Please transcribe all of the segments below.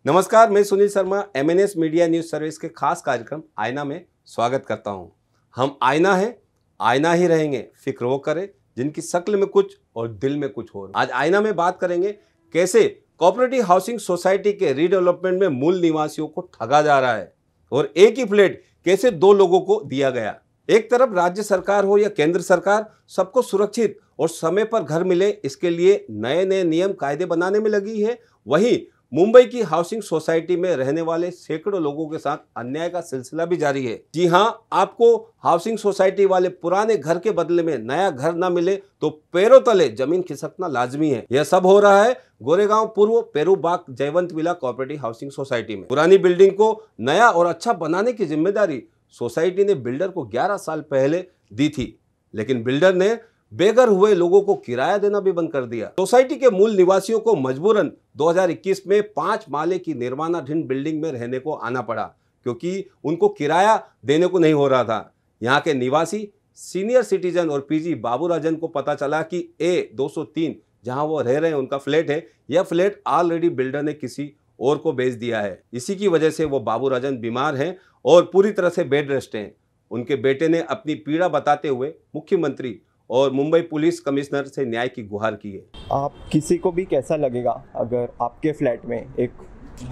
नमस्कार, मैं Sunil Sharma MNS media news service के खास कार्यक्रम आईना में स्वागत करता हूं। हम आईना हैं, आईना ही रहेंगे, फिक्र वो करें जिनकी शक्ल में कुछ और दिल में कुछ हो। आज आईना में बात करेंगे कैसे कोऑपरेटिव हाउसिंग सोसाइटी के रीडेवलपमेंट में मूल निवासियों को ठगा जा रहा है और एक ही फ्लैट कैसे दो लोगों को दिया गया। एक तरफ राज्य सरकार हो या केंद्र सरकार, सबको सुरक्षित और समय पर घर मिले, इसके लिए नए नए नियम कायदे बनाने में लगी है। वहीं मुंबई की हाउसिंग सोसाइटी में रहने वाले सैकड़ों लोगों के साथ अन्याय का सिलसिला भी जारी है। जी हां, आपको हाउसिंग सोसाइटी वाले पुराने घर के बदले में नया घर ना मिले तो पैरों तले जमीन खिसकना लाजमी है। यह सब हो रहा है गोरेगांव पूर्व पेरूबाग जयवंत विला कोऑपरेटिव हाउसिंग सोसाइटी में। पुरानी बिल्डिंग को नया और अच्छा बनाने की जिम्मेदारी सोसाइटी ने बिल्डर को 11 साल पहले दी थी, लेकिन बिल्डर ने बेघर हुए लोगों को किराया देना भी बंद कर दिया। सोसाइटी के मूल निवासियों को मजबूरन 2021 में 5 माले की निर्माणाधीन बिल्डिंग में रहने को आना पड़ा, क्योंकि उनको किराया देने को नहीं हो रहा था। यहाँ के निवासी सीनियर सिटीजन और पीजी बाबूराजन को पता चला कि A203 जहां वो रह रहे हैं, उनका फ्लैट है, यह फ्लैट ऑलरेडी बिल्डर ने किसी और को बेच दिया है। इसी की वजह से वो बाबूराजन बीमार हैं और पूरी तरह से बेड रेस्ट हैं। उनके बेटे ने अपनी पीड़ा बताते हुए मुख्यमंत्री और मुंबई पुलिस कमिश्नर से न्याय की गुहार की है। आप किसी को भी कैसा लगेगा अगर आपके फ्लैट में एक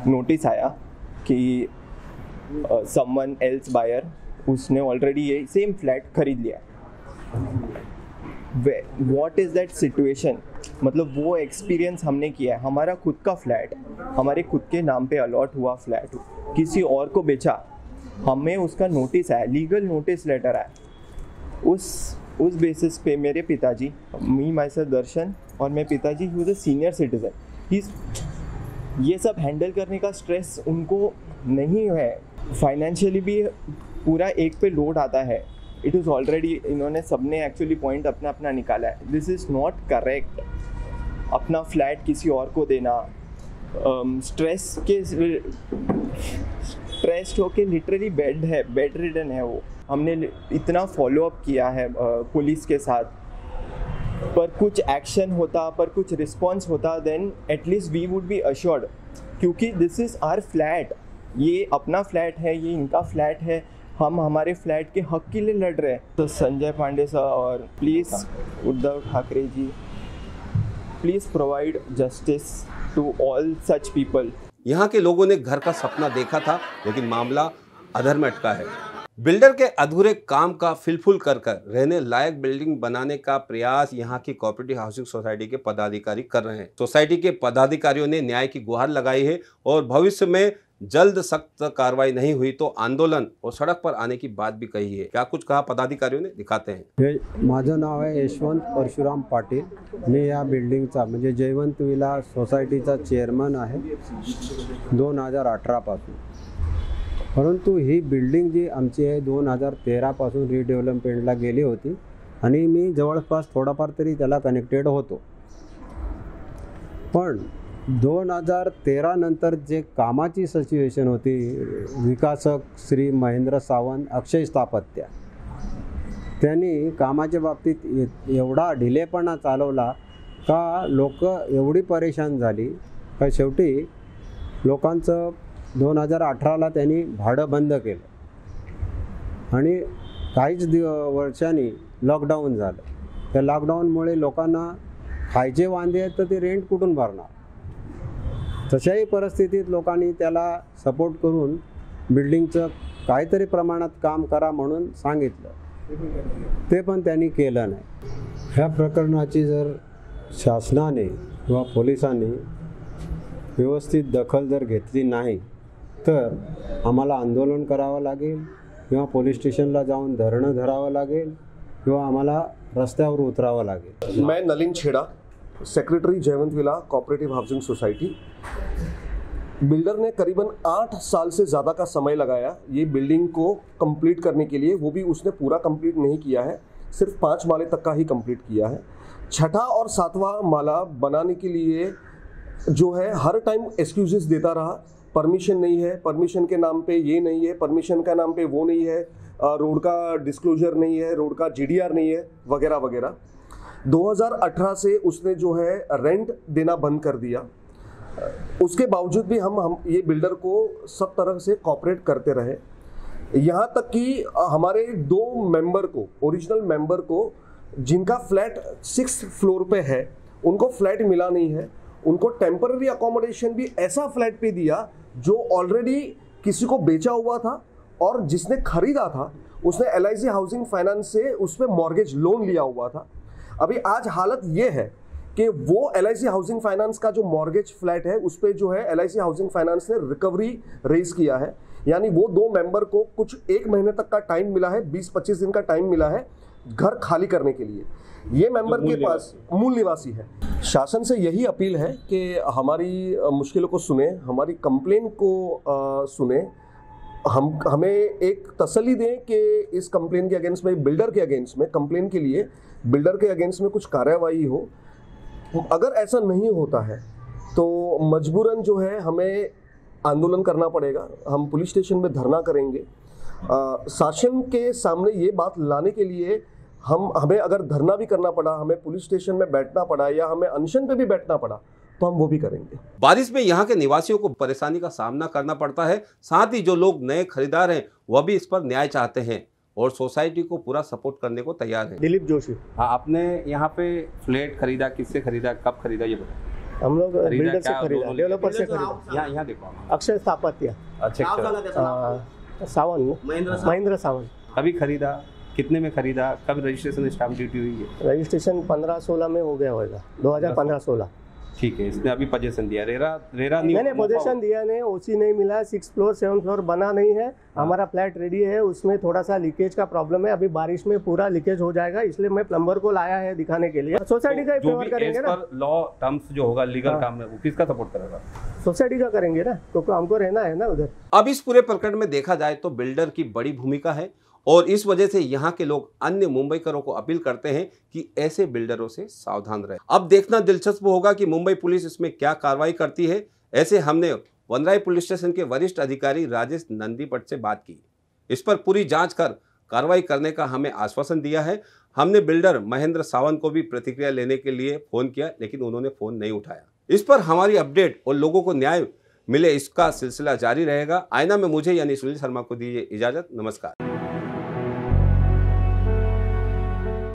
नोटिस आया कि समवन एल्स बायर उसने ऑलरेडी ये सेम फ्लैट खरीद लिया। What is that situation? मतलब वो एक्सपीरियंस हमने किया है। हमारा खुद का फ्लैट, हमारे खुद के नाम पे अलॉट हुआ फ्लैट किसी और को बेचा, हमें उसका नोटिस आया, लीगल नोटिस लेटर आया। उस बेसिस पे मेरे पिताजी, मी माई सेल्फ दर्शन और मेरे पिताजी, he was a senior citizen. ये सब हैंडल करने का स्ट्रेस उनको नहीं है। फाइनेंशियली भी पूरा एक पे लोड आता है। इट इज़ ऑलरेडी, इन्होंने सबने एक्चुअली पॉइंट अपना अपना निकाला है। This is not correct. अपना फ्लैट किसी और को देना, स्ट्रेस होके लिटरली बेड रिडन है वो। हमने इतना फॉलोअप किया है पुलिस के साथ, पर कुछ एक्शन होता, पर कुछ रिस्पॉन्स होता, then at least we would be assured, क्योंकि दिस इज़ आवर फ्लैट। ये अपना फ्लैट है, ये इनका फ्लैट है, हम हमारे फ्लैट के हक के लिए लड़ रहे हैं। तो संजय पांडे सर और please Uddhav Thackeray ji, please provide justice to all such people. यहाँ के लोगों ने घर का सपना देखा था, लेकिन मामला अधर में अटका है। बिल्डर के अधूरे काम का फिलफुल कर रहने लायक बिल्डिंग बनाने का प्रयास यहाँ की कोऑपरेटिव हाउसिंग सोसाइटी के पदाधिकारी कर रहे हैं। सोसाइटी के पदाधिकारियों ने न्याय की गुहार लगाई है और भविष्य में जल्द सख्त कार्रवाई नहीं हुई तो आंदोलन और सड़क पर आने की बात भी कही है। क्या कुछ कहा पदाधिकारियों ने, दिखाते हैं। माझं नाव आहे यशवंत परशुराम पाटील। मी या बिल्डिंगचा म्हणजे जयवंत विला सोसायटीचा चेअरमन आहे 2018 पासून। परंतु ही बिल्डिंग जी आमची आहे 2013 पासून रिडेव्हलपमेंटला गेली होती आणि मी जवळपास थोडाफार तरी त्याला कनेक्टेड होतो। पण 2013 नंतर जे कामाची सिच्युएशन होती, विकासक श्री महेंद्र सावंत अक्षय स्थापत्य, त्यांनी कामाच्या बाबतीत एवढा ढिलेपणा चालवला का लोक एवढी परेशान झाली का शेवटी लोकांचं 2018ला त्यांनी भाडं बंद केलं आणि काहीच वर्षांनी लॉकडाऊन झालं। त्या लॉकडाऊनमुळे लोकांना खायचे वांदे आहेत, तर ते रेंट कुठून भरणार? तशाही परिस्थितीत लोकांनी त्याला सपोर्ट करून बिल्डिंगचं काहीतरी प्रमाणात काम करा म्हणून सांगितलं, ते पण त्यांनी केलं नाही। ह्या प्रकरणाची जर शासनाने किंवा पोलिसांनी व्यवस्थित दखल जर घेतली नाही तर आम्हाला आंदोलन करावं लागेल किंवा पोलीस स्टेशनला जाऊन धरणं धरावं लागेल किंवा आम्हाला रस्त्यावर उतरावं लागेल। मैं Nalin Chheda, secretary Jaywant villa cooperative housing society. Builder ने करीबन 8 साल से ज़्यादा का समय लगाया ये बिल्डिंग को कंप्लीट करने के लिए, वो भी उसने पूरा कंप्लीट नहीं किया है, सिर्फ 5 माले तक का ही कंप्लीट किया है। छठा और 7वां माला बनाने के लिए जो है हर टाइम एक्सक्यूजेस देता रहा। परमिशन नहीं है, परमिशन के नाम पे ये नहीं है, परमिशन का नाम पे वो नहीं है, रोड का डिस्क्लोजर नहीं है, रोड का GDR नहीं है, वगैरह वगैरह। 2018 से उसने जो है रेंट देना बंद कर दिया। उसके बावजूद भी हम ये बिल्डर को सब तरह से कॉपरेट करते रहे। यहाँ तक कि हमारे 2 मेंबर को, ओरिजिनल मेंबर को, जिनका फ्लैट 6th फ्लोर पे है, उनको फ्लैट मिला नहीं है। उनको टेम्पररी अकोमोडेशन भी ऐसा फ्लैट पे दिया जो ऑलरेडी किसी को बेचा हुआ था, और जिसने खरीदा था उसने LIC हाउसिंग फाइनेंस से उस पर मॉर्गेज लोन लिया हुआ था। अभी आज हालत ये है कि वो LIC हाउसिंग फाइनेंस का जो मॉर्गेज फ्लैट है उस पर जो है LIC हाउसिंग फाइनेंस ने रिकवरी रेज किया है। यानी वो 2 मेंबर को कुछ 1 महीने तक का टाइम मिला है, 20-25 दिन का टाइम मिला है घर खाली करने के लिए। ये मेंबर के पास मूल निवासी है। शासन से यही अपील है कि हमारी मुश्किलों को सुने, हमारी कंप्लेन को सुने, हमें एक तसल्ली दें कि इस कंप्लेन के अगेंस्ट में, बिल्डर के अगेंस्ट में, कंप्लेन के लिए बिल्डर के अगेंस्ट में कुछ कार्रवाई हो। अगर ऐसा नहीं होता है तो मजबूरन जो है हमें आंदोलन करना पड़ेगा। हम पुलिस स्टेशन में धरना करेंगे। शासन के सामने ये बात लाने के लिए हमें अगर धरना भी करना पड़ा, हमें पुलिस स्टेशन में बैठना पड़ा, या हमें अनशन पे भी बैठना पड़ा, तो हम वो भी करेंगे। बारिश में यहाँ के निवासियों को परेशानी का सामना करना पड़ता है। साथ ही जो लोग नए खरीदार हैं वह भी इस पर न्याय चाहते हैं और सोसाइटी को पूरा सपोर्ट करने को तैयार है। दिलीप जोशी। हाँ, आपने यहाँ पे फ्लैट खरीदा, किससे खरीदा, कब खरीदा, ये बताओ। हम लोग बिल्डर से खरीदा, डेवलपर से खरीदा। यहाँ देखो, अक्षय स्थापत्य। अच्छा, सावंत, महेंद्र सावंत। कभी खरीदा, कितने में खरीदा, कब रजिस्ट्रेशन स्टाम्प ड्यूटी हुई है? रजिस्ट्रेशन 15-16 में हो गया होगा, 2015-16। ठीक है, इसने अभी पोजीशन दिया, रेरा नहीं पोजीशन दिया नहीं, ओसी नहीं मिला, 6th फ्लोर 7th फ्लोर बना नहीं है। हमारा फ्लैट रेडी है, उसमें थोड़ा सा लीकेज का प्रॉब्लम है। अभी बारिश में पूरा लीकेज हो जाएगा, इसलिए मैं प्लम्बर को लाया है दिखाने के लिए। सोसाइटी का फेवर करेंगे ना, लॉ टर्म्स जो होगा, लीगल काम है, वो किसका सपोर्ट करेगा? सोसाइटी का करेंगे ना, क्योंकि हमको रहना है ना उधर। अब इस पूरे प्रकरण में देखा जाए तो बिल्डर की बड़ी भूमिका है और इस वजह से यहाँ के लोग अन्य मुंबईकरों को अपील करते हैं कि ऐसे बिल्डरों से सावधान रहें। अब देखना दिलचस्प होगा कि मुंबई पुलिस इसमें क्या कार्रवाई करती है। ऐसे हमने वनराई पुलिस स्टेशन के वरिष्ठ अधिकारी राजेश नंदीपट से बात की। इस पर पूरी जांच कर कार्रवाई करने का हमें आश्वासन दिया है। हमने बिल्डर महेंद्र सावंत को भी प्रतिक्रिया लेने के लिए फोन किया, लेकिन उन्होंने फोन नहीं उठाया। इस पर हमारी अपडेट और लोगों को न्याय मिले, इसका सिलसिला जारी रहेगा। आईना में मुझे यानी सुनील शर्मा को दीजिए इजाजत। नमस्कार।